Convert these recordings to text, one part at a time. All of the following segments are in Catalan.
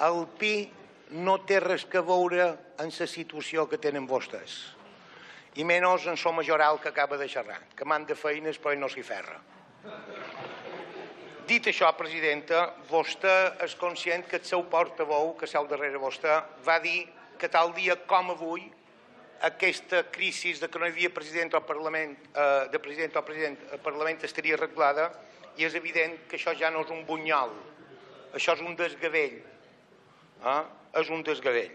el PI no té res a veure en la situació que tenen vostès. I menys en so majoral que acaba de xerrar, que manda feines però ell no s'hi ferra. Dit això, presidenta, vostè és conscient que el seu portaveu, que seu darrere vostè, va dir que tal dia com avui aquesta crisi de que no hi havia president al Parlament, estaria arreglada, i és evident que això ja no és un bunyol, això és un desgavell. És un desgavell.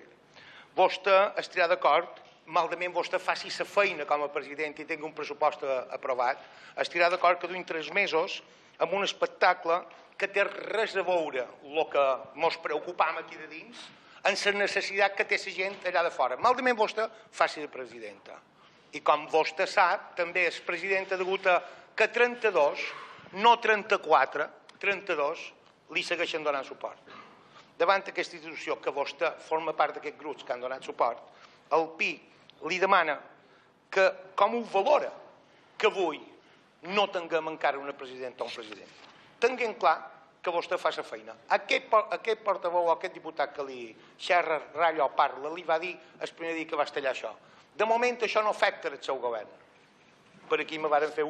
Vostè estarà d'acord, malament vostè faci la feina com a president i tingui un pressupost aprovat, estarà d'acord que durin 3 mesos amb un espectacle que té res a veure el que ens preocupam aquí de dins en la necessitat que té la gent allà de fora. Malament vostè faci de presidenta. I com vostè sap, també és presidenta degut a que 32, no 34, 32, li segueixen donant suport. Davant d'aquesta institució que vostè forma part d'aquests grups que han donat suport, el PI li demana que com ho valora que avui no tinguem encara una presidenta o un president. Tinguem clar que vostè fa la feina. Aquest portaveu o aquest diputat que li xerra, ratlla o parla, li va dir el primer dia que va estallar això. De moment això no afecta el seu govern. Per aquí me varen fer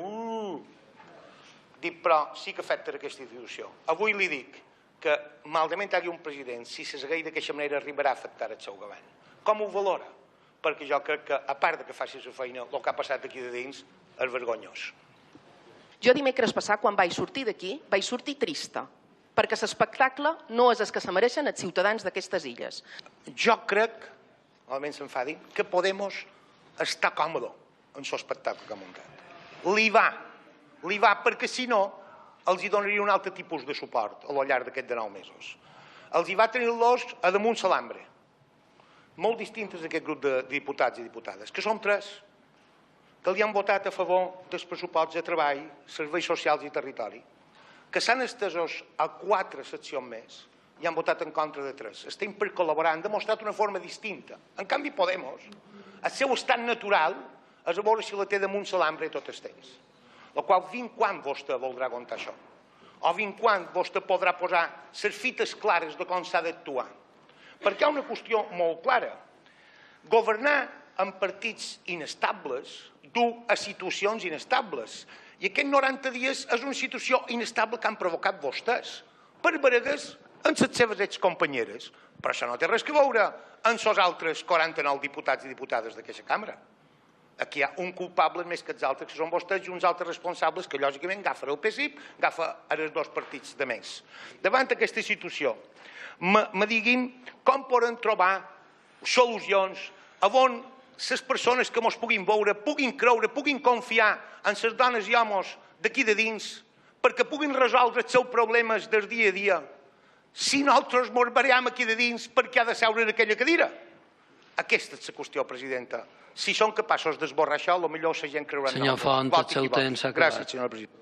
Dic, però sí que afecta aquesta institució. Avui li dic que malament hi hagi un president, si se segueix d'aquesta manera arribarà a afectar el seu govern. Com ho valora? Perquè jo crec que, a part que faci la feina, el que ha passat aquí de dins és vergonyós. Jo dimecres passat, quan vaig sortir d'aquí, vaig sortir trista, perquè l'espectacle no és el que se mereixen els ciutadans d'aquestes illes. Jo crec, almenys s'enfadin, que Podemos està còmode en l'espectacle que ha muntat. Li va perquè si no els donaria un altre tipus de suport a lo llarg d'aquests 9 mesos. Els va tenir-los a damunt l'ambre, molt distintes d'aquest grup de diputats i diputades, que som 3, que li han votat a favor dels pressupostos de treball, serveis socials i territori, que s'han estesos a 4 seccions més i han votat en contra de 3. Estem per col·laborar, han demostrat una forma distinta. En canvi, Podemos, el seu estat natural és a veure si la té damunt l'ambre tot el temps. La qual fins quan vostè voldrà aguantar això? O fins quan vostè podrà posar les fites clares de com s'ha d'actuar? Perquè hi ha una qüestió molt clara. Governar en partits inestables du a situacions inestables. I aquests 90 dies és una situació inestable que han provocat vostès, per bregues amb les seves excompanyeres. Però això no té res a veure amb els altres 49 diputats i diputades d'aquesta cambra. Aquí hi ha un culpable més que els altres, que són vostès, i uns altres responsables que, lògicament, agafen el PSIP, agafen els 2 partits de més. Davant d'aquesta situació, me diguin com poden trobar solucions on les persones que ens puguin veure, puguin creure, puguin confiar en les dones i homes d'aquí de dins, perquè puguin resoldre els seus problemes del dia a dia. Si nosaltres ens barallem aquí de dins, per què ha de seure en aquella cadira? Aquesta és la qüestió, presidenta. Si són capaços d'esborrar això, potser la gent creurà en nosaltres. Senyor Font, el seu temps s'ha acabat. Gràcies, senyora presidenta.